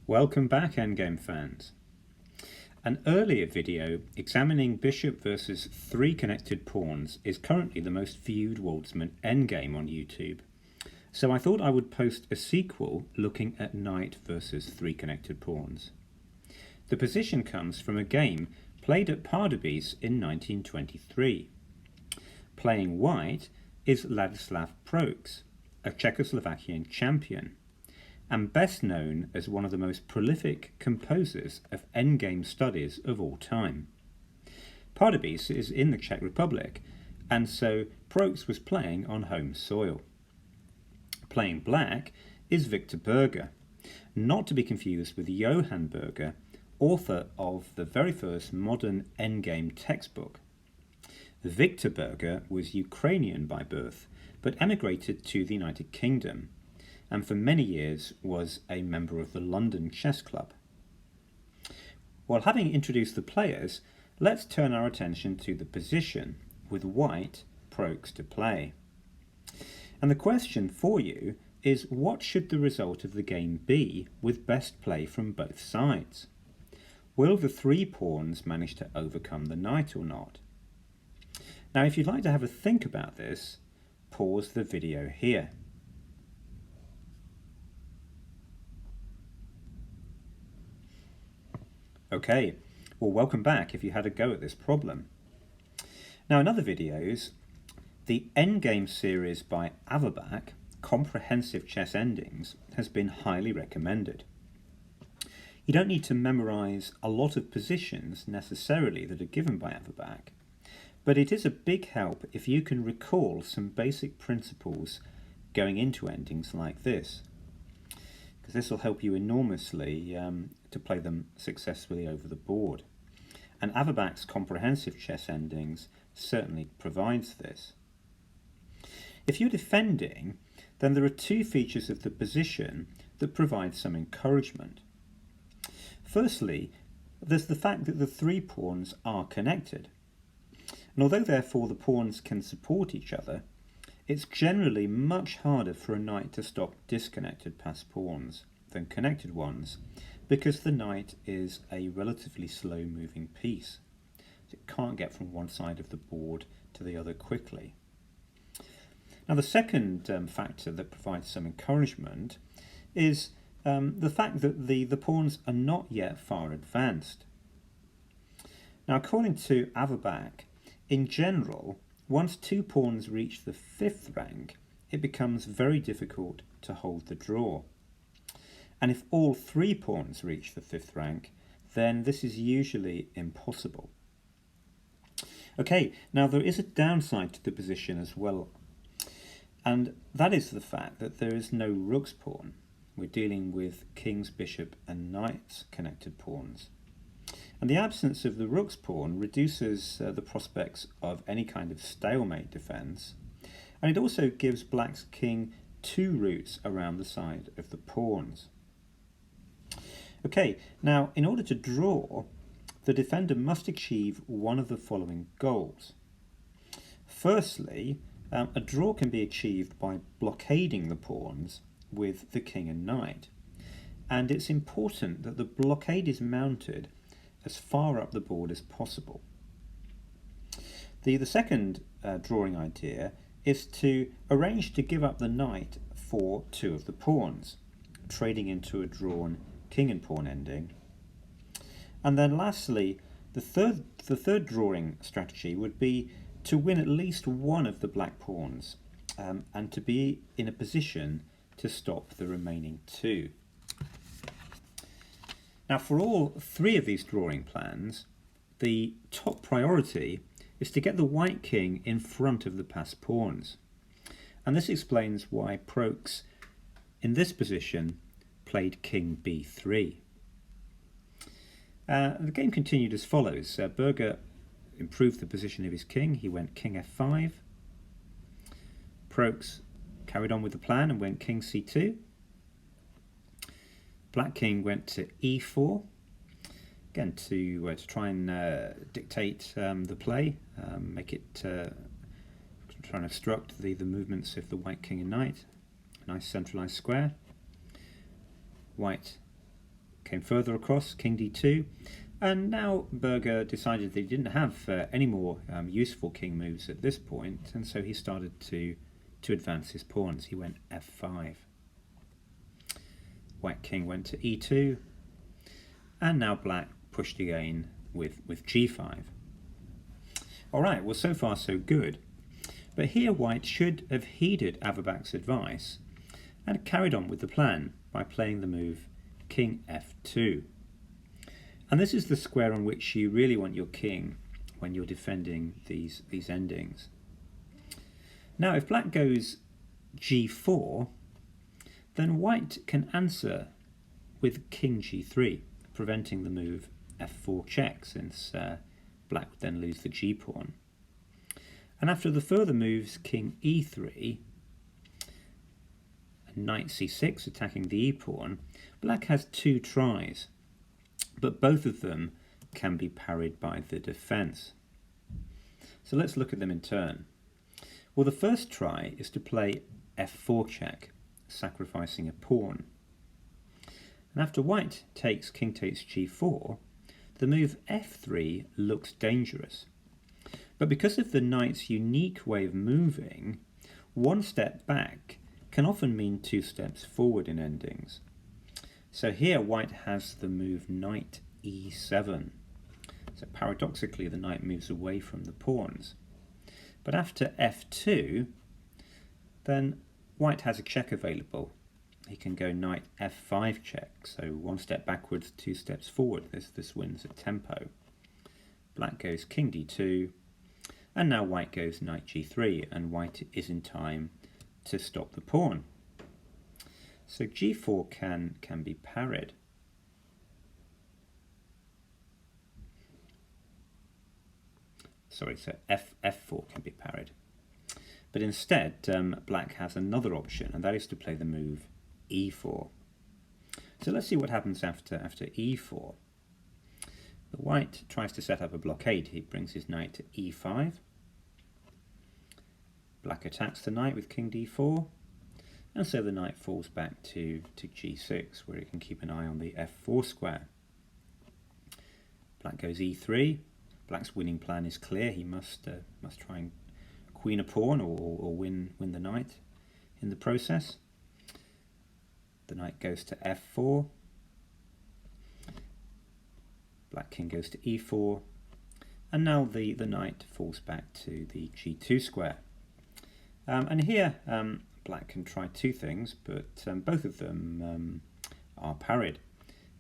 Welcome back, endgame fans. An earlier video examining bishop versus 3 connected pawns is currently the most viewed Waldsman endgame on YouTube. So I thought I would post a sequel looking at knight versus 3 connected pawns. The position comes from a game played at Pardubice in 1923. Playing white is Ladislav Prokes, a Czechoslovakian champion, and best known as one of the most prolific composers of endgame studies of all time. Pardubice is in the Czech Republic, and so Prokes was playing on home soil. Playing black is Victor Berger, not to be confused with Johann Berger, author of the very first modern endgame textbook. Victor Berger was Ukrainian by birth, but emigrated to the United Kingdom, and for many years was a member of the London Chess Club. While having introduced the players, let's turn our attention to the position, with white Prokes to play. And the question for you is, what should the result of the game be with best play from both sides? Will the 3 pawns manage to overcome the knight or not? Now, if you'd like to have a think about this, pause the video here. Okay, well, welcome back if you had a go at this problem. Now, in other videos, the endgame series by Averbach, Comprehensive Chess Endings, has been highly recommended. You don't need to memorize a lot of positions necessarily that are given by Averbach, but it is a big help if you can recall some basic principles going into endings like this, because this will help you enormously to play them successfully over the board. And Averbach's Comprehensive Chess Endings certainly provides this. If you're defending, then there are 2 features of the position that provide some encouragement. Firstly, there's the fact that the 3 pawns are connected. And although therefore the pawns can support each other, it's generally much harder for a knight to stop disconnected passed pawns than connected ones, because the knight is a relatively slow moving piece. It can't get from one side of the board to the other quickly. Now, the second factor that provides some encouragement is the fact that the pawns are not yet far advanced. Now, according to Averbach, in general, once 2 pawns reach the 5th rank, it becomes very difficult to hold the draw. And if all 3 pawns reach the 5th rank, then this is usually impossible. Okay, now there is a downside to the position as well, and that is the fact that there is no rook's pawn. We're dealing with king's, bishop and knight's connected pawns. And the absence of the rook's pawn reduces the prospects of any kind of stalemate defence, and it also gives black's king 2 routes around the side of the pawns. Okay, now in order to draw, the defender must achieve one of the following goals. Firstly, a draw can be achieved by blockading the pawns with the king and knight, and it's important that the blockade is mounted as far up the board as possible. The second drawing idea is to arrange to give up the knight for 2 of the pawns, trading into a drawn king and pawn ending. And then lastly, the third drawing strategy would be to win at least one of the black pawns and to be in a position to stop the remaining 2. Now, for all 3 of these drawing plans, the top priority is to get the white king in front of the passed pawns. And this explains why Prokes, in this position, played king b3. The game continued as follows. Berger improved the position of his king. He went king f5. Prokes carried on with the plan and went king c2. Black king went to e4, again to try and dictate the play, make it try and obstruct the movements of the white king and knight. A nice centralized square. White came further across, king d2, and now Berger decided that he didn't have any more useful king moves at this point, and so he started to advance his pawns. He went f5. White king went to e2, and now black pushed again with g5. Alright, well, so far so good. But here white should have heeded Averbach's advice and carried on with the plan by playing the move king f2. And this is the square on which you really want your king when you're defending these endings. Now if black goes g4, then white can answer with king g3, preventing the move f4 check, since black would then lose the g-pawn. And after the further moves king e3 and knight c6 attacking the e-pawn, black has two tries, but both of them can be parried by the defense. So let's look at them in turn. Well, the first try is to play f4 check, sacrificing a pawn. And after white takes king takes g4, the move f3 looks dangerous. But because of the knight's unique way of moving, one step back can often mean two steps forward in endings. So here white has the move knight e7. So paradoxically the knight moves away from the pawns. But after f2, then white has a check available. He can go knight f5 check, so one step backwards, two steps forward. This wins at tempo. Black goes king d2, and now white goes knight g3, and white is in time to stop the pawn. So g4 can be parried. Sorry, so f4 can be parried. But instead, black has another option, and that is to play the move e4. So let's see what happens after e4. The white tries to set up a blockade. He brings his knight to e5. Black attacks the knight with king d4, and so the knight falls back to g6, where he can keep an eye on the f4 square. Black goes e3. Black's winning plan is clear. He must try and queen a pawn or win the knight in the process. The knight goes to f4. Black king goes to e4, and now the knight falls back to the g2 square. And here black can try two things, but both of them are parried.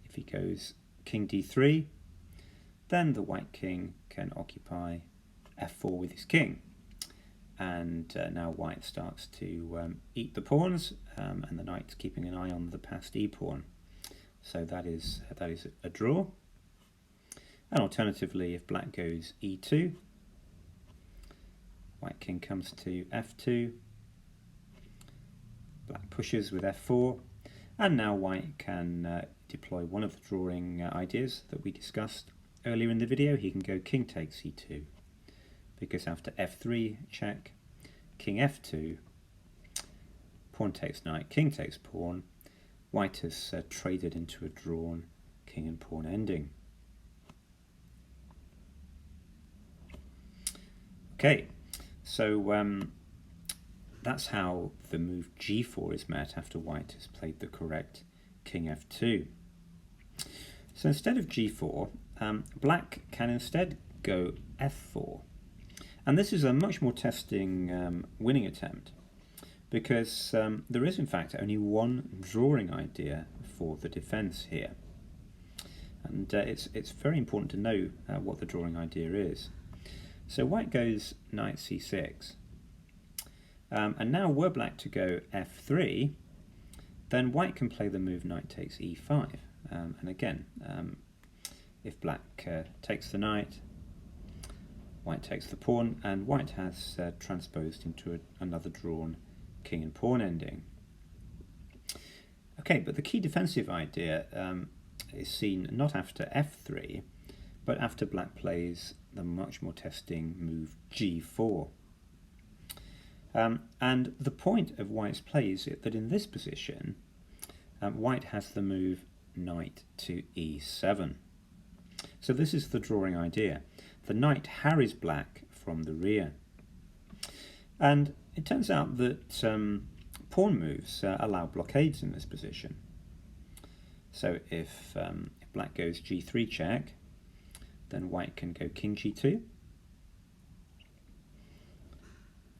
If he goes king d3, then the white king can occupy f4 with his king. And now white starts to eat the pawns, and the knight's keeping an eye on the passed e-pawn. So that is a draw. And alternatively, if black goes e2, white king comes to f2, black pushes with f4, and now white can deploy one of the drawing ideas that we discussed earlier in the video. He can go king takes e2, because after f3 check, king f2, pawn takes knight, king takes pawn, white has traded into a drawn king and pawn ending. Okay, so that's how the move g4 is met after white has played the correct king f2. So instead of g4, black can instead go f4. And this is a much more testing winning attempt, because there is in fact only one drawing idea for the defense here. And it's very important to know what the drawing idea is. So white goes knight c6. And now were black to go f3, then white can play the move knight takes e5. And again, if black takes the knight, white takes the pawn, and white has transposed into another drawn king and pawn ending. Okay, but the key defensive idea is seen not after f3, but after black plays the much more testing move g4. And the point of white's play is that in this position, white has the move knight to e7. So this is the drawing idea. The knight harries black from the rear. And it turns out that pawn moves allow blockades in this position. So if black goes g3 check, then white can go king g2.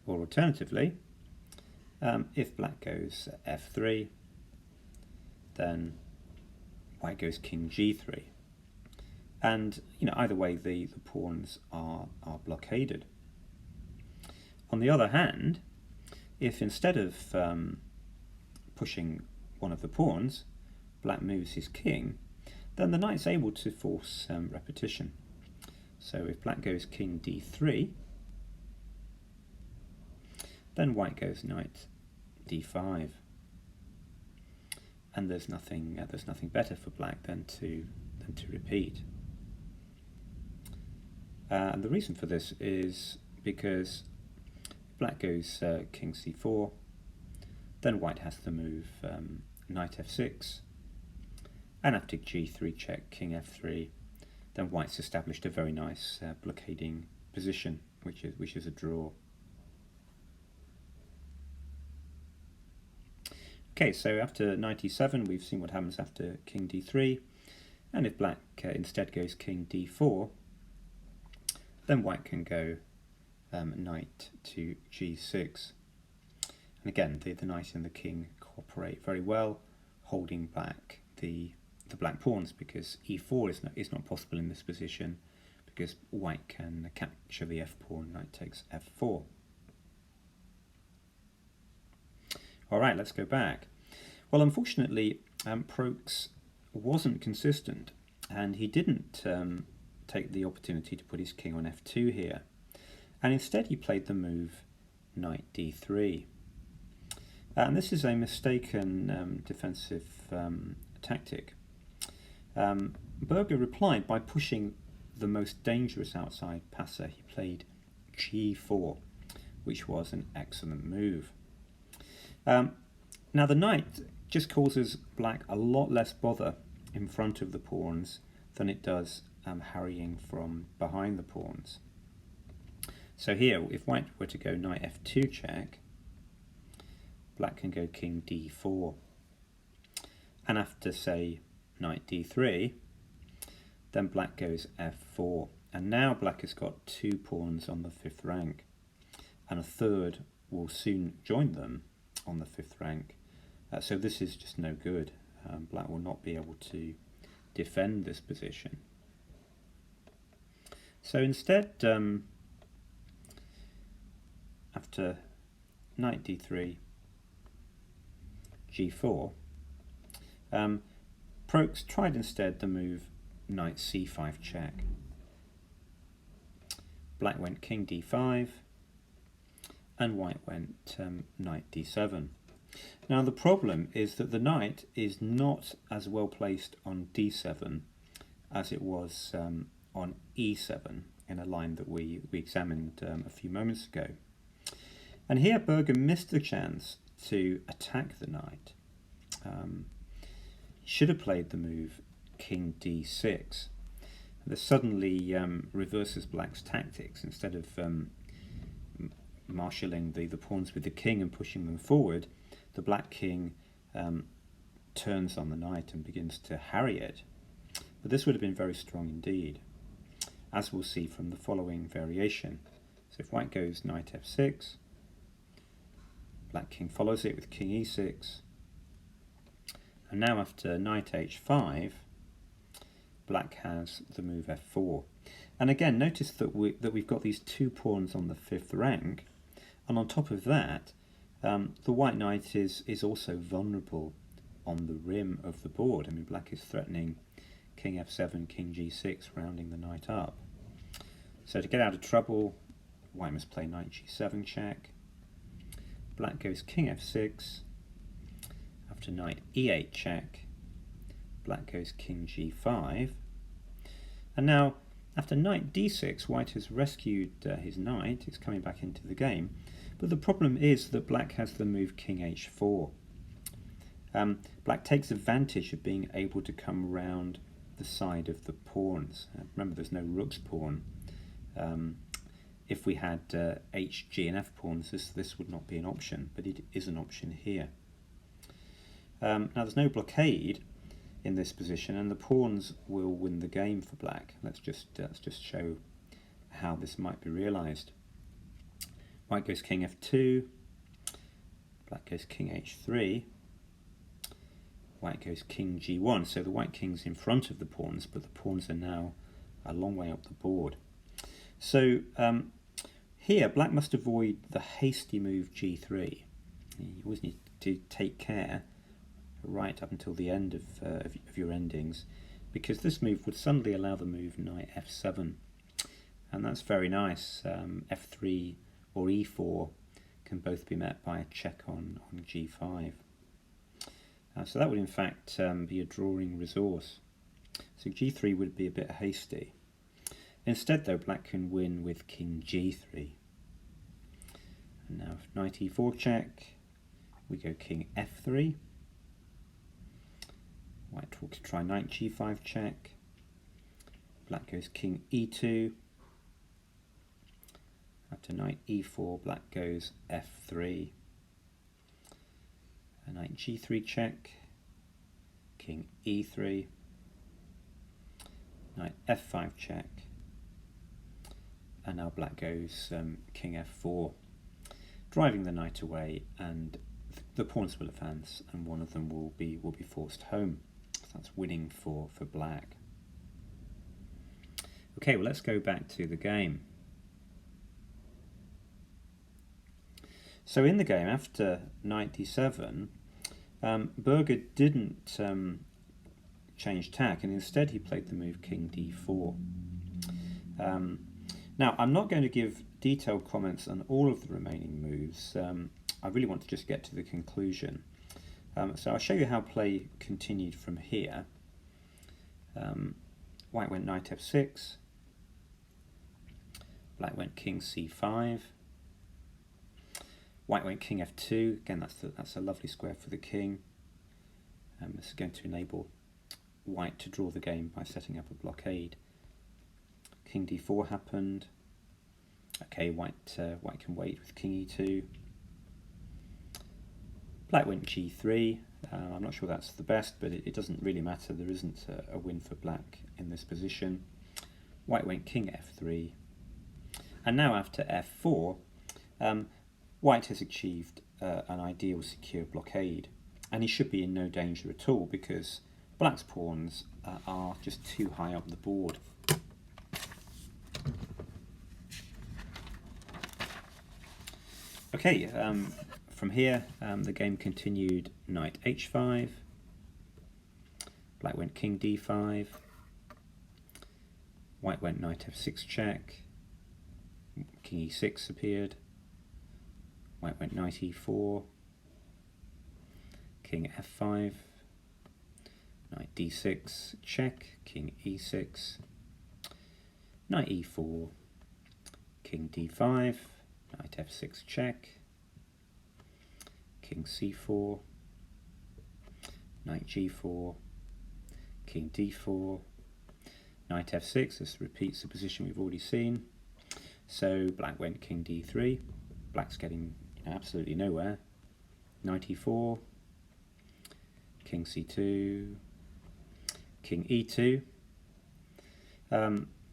Or alternatively, if black goes f3, then white goes king g3. And either way the pawns are blockaded. On the other hand, if instead of pushing one of the pawns, black moves his king, then the knight's able to force repetition. So if black goes king d3, then white goes knight d5, and there's nothing better for black than to repeat. And the reason for this is because black goes king c4, then white has to move knight f6, and after g3 check, king f3, then white's established a very nice blockading position, which is a draw. Okay, so after knight e7, we've seen what happens after king d3, and if black instead goes king d4, then white can go knight to g6. And again, the knight and the king cooperate very well, holding back the black pawns, because e4 is not possible in this position, because white can capture the f pawn, knight takes f4. Alright, let's go back. Well, unfortunately, Prokes wasn't consistent, and he didn't take the opportunity to put his king on f2 here, and instead he played the move knight d3. And this is a mistaken defensive tactic. Berger replied by pushing the most dangerous outside passer. He played g4, which was an excellent move. Now the knight just causes black a lot less bother in front of the pawns than it does harrying from behind the pawns. So here, if white were to go knight f2 check, black can go king d4. And after, say, knight d3, then black goes f4. And now black has got two pawns on the fifth rank, and a third will soon join them on the fifth rank. So this is just no good. Black will not be able to defend this position. So instead, after knight d3, g4, Prokes tried instead the move knight c5 check. Black went king d5, and white went knight d7. Now the problem is that the knight is not as well placed on d7 as it was on e7 in a line that we examined a few moments ago. And here Berger missed the chance to attack the knight. He should have played the move king d6. This suddenly reverses black's tactics. Instead of marshalling the pawns with the king and pushing them forward, the black king turns on the knight and begins to harry it. But this would have been very strong indeed, as we'll see from the following variation. So if white goes knight f6, black king follows it with king e6, and now after knight h5, black has the move f4. And again, notice that we've got these two pawns on the fifth rank, and on top of that, the white knight is also vulnerable on the rim of the board. I mean, black is threatening king f7, king g6, rounding the knight up. So to get out of trouble, white must play knight g7 check. Black goes king f6. After knight e8 check, black goes king g5. And now, after knight d6, white has rescued his knight. It's coming back into the game. But the problem is that black has the move king h4. Black takes advantage of being able to come round the side of the pawns. Remember, there's no rook's pawn. If we had H, G and F pawns, this would not be an option, but it is an option here. Now there's no blockade in this position, and the pawns will win the game for black. Let's just show how this might be realised. White goes king f2, black goes king h3, white goes king g1. So the white king's in front of the pawns, but the pawns are now a long way up the board. So here black must avoid the hasty move g3. You always need to take care right up until the end of your endings, because this move would suddenly allow the move knight f7, and that's very nice. F3 or e4 can both be met by a check on g5. So that would in fact be a drawing resource. So g3 would be a bit hasty. Instead though, black can win with king g3. And now knight e4 check, we go king f3. White will try knight g5 check. Black goes king e2. After knight e4, black goes f3. A knight g3 check. King e3. Knight f5 check. And now black goes king f4, driving the knight away, and the pawns will advance, and one of them will be forced home. So that's winning for black. Okay, well let's go back to the game. So in the game, after knight d7, Berger didn't change tack, and instead he played the move king d4. Now, I'm not going to give detailed comments on all of the remaining moves. I really want to just get to the conclusion. So I'll show you how play continued from here. White went knight f6. Black went king c5. White went king f2. Again, that's a lovely square for the king. This is going to enable white to draw the game by setting up a blockade. King d4 happened. Okay, white can wait with king e2. Black went g3. I'm not sure that's the best, but it doesn't really matter. There isn't a win for black in this position. White went king f3. And now after f4, white has achieved an ideal secure blockade. And he should be in no danger at all, because black's pawns are just too high up the board. Okay, from here the game continued knight h5, black went king d5, white went knight f6 check, king e6 appeared, white went knight e4, king f5, knight d6 check, king e6, knight e4, king d5, knight f6 check, king c4, knight g4, king d4, knight f6. This repeats the position we've already seen. So black went king d3. Black's getting absolutely nowhere. Knight e4, king c2, king e2.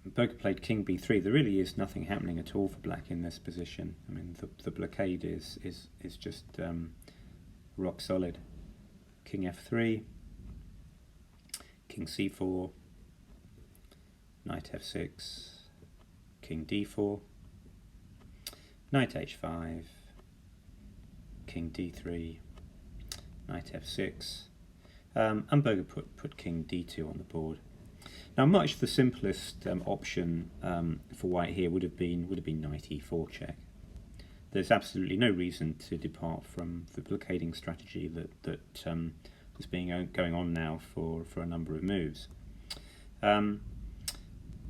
Berger played king b3. There really is nothing happening at all for black in this position. I mean, the blockade is just rock solid. King f3, king c4, knight f6, king d4, knight h5, king d3, knight f6, and Berger put king d2 on the board. Now, much the simplest option for white here would have been knight e4 check. There's absolutely no reason to depart from the blockading strategy that has been going on now for a number of moves. Now,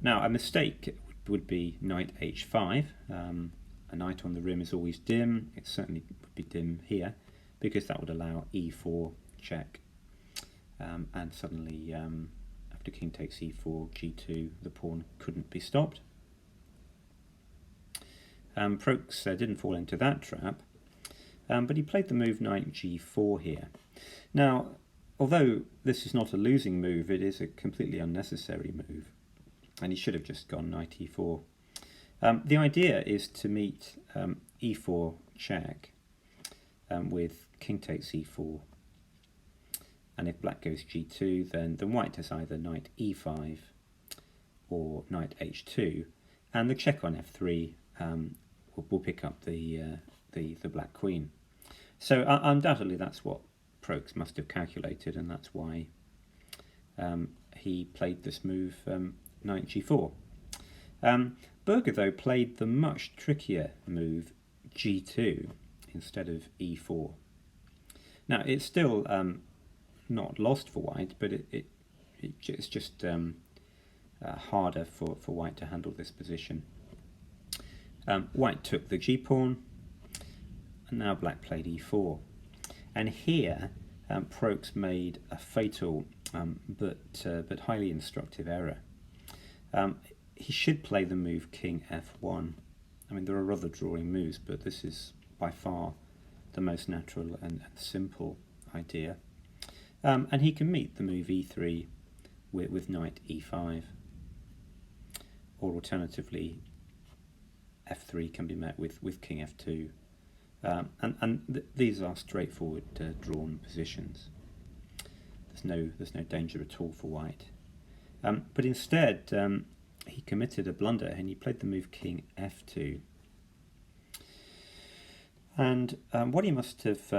a mistake would be knight h5. A knight on the rim is always dim. It certainly would be dim here, because that would allow e4 check, and suddenly after king takes e4, g2, the pawn couldn't be stopped. Prokes didn't fall into that trap, but he played the move knight g4 here. Now, although this is not a losing move, it is a completely unnecessary move, and he should have just gone knight e4. The idea is to meet e4 check with king takes e4, and if black goes g2, then white has either knight e5 or knight h2, and the check on f3 will pick up the black queen. So undoubtedly that's what Prokes must have calculated, and that's why he played this move knight g4. Berger, though, played the much trickier move g2 instead of e4. Now, it's still not lost for white, but it's just harder for white to handle this position. White took the g-pawn, and now black played e4. And here, Prokes made a fatal but highly instructive error. He should play the move king f1. I mean, there are other drawing moves, but this is by far the most natural and simple idea. And he can meet the move e3 with knight e5. Or alternatively, f3 can be met with king f2. These are straightforward drawn positions. There's no danger at all for white. But instead, he committed a blunder and he played the move king f2. And what he must have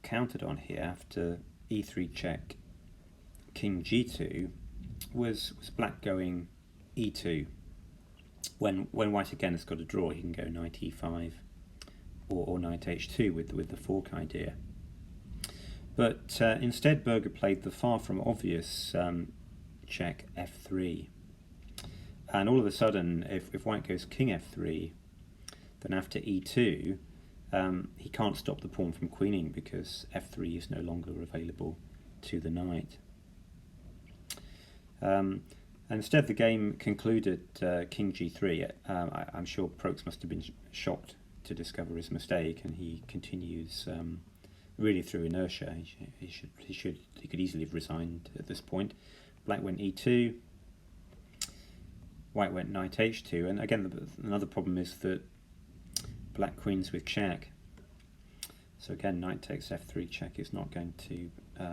counted on here after e3 check, king g2, was black going e2. When white again has got a draw, he can go knight e5 or knight h2 with the fork idea. But instead, Berger played the far from obvious check f3. And all of a sudden, if white goes king f3, then after e2, he can't stop the pawn from queening because f3 is no longer available to the knight. Instead, the game concluded king g3. I'm sure Prokes must have been shocked to discover his mistake, and he continues really through inertia. He could easily have resigned at this point. Black went e2. White went knight h2, and again another problem is that black queens with check. So again, knight takes f3 check is not going to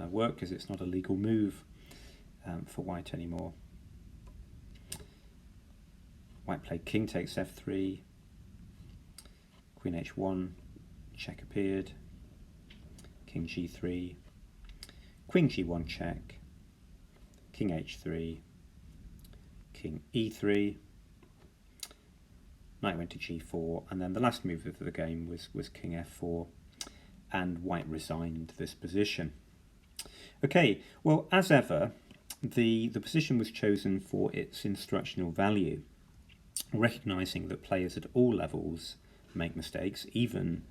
work because it's not a legal move for white anymore. White played king takes f3, queen h1, check appeared, king g3, queen g1 check, king h3, king e3, knight went to g4, and then the last move of the game was king f4, and white resigned this position. Okay, well, as ever, the position was chosen for its instructional value, recognising that players at all levels make mistakes, even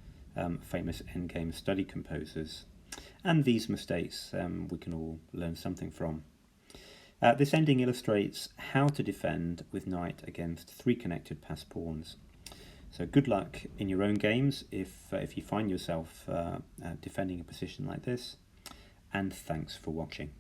famous endgame study composers, and these mistakes we can all learn something from. This ending illustrates how to defend with knight against 3 connected pass pawns. So good luck in your own games if you find yourself defending a position like this, and thanks for watching.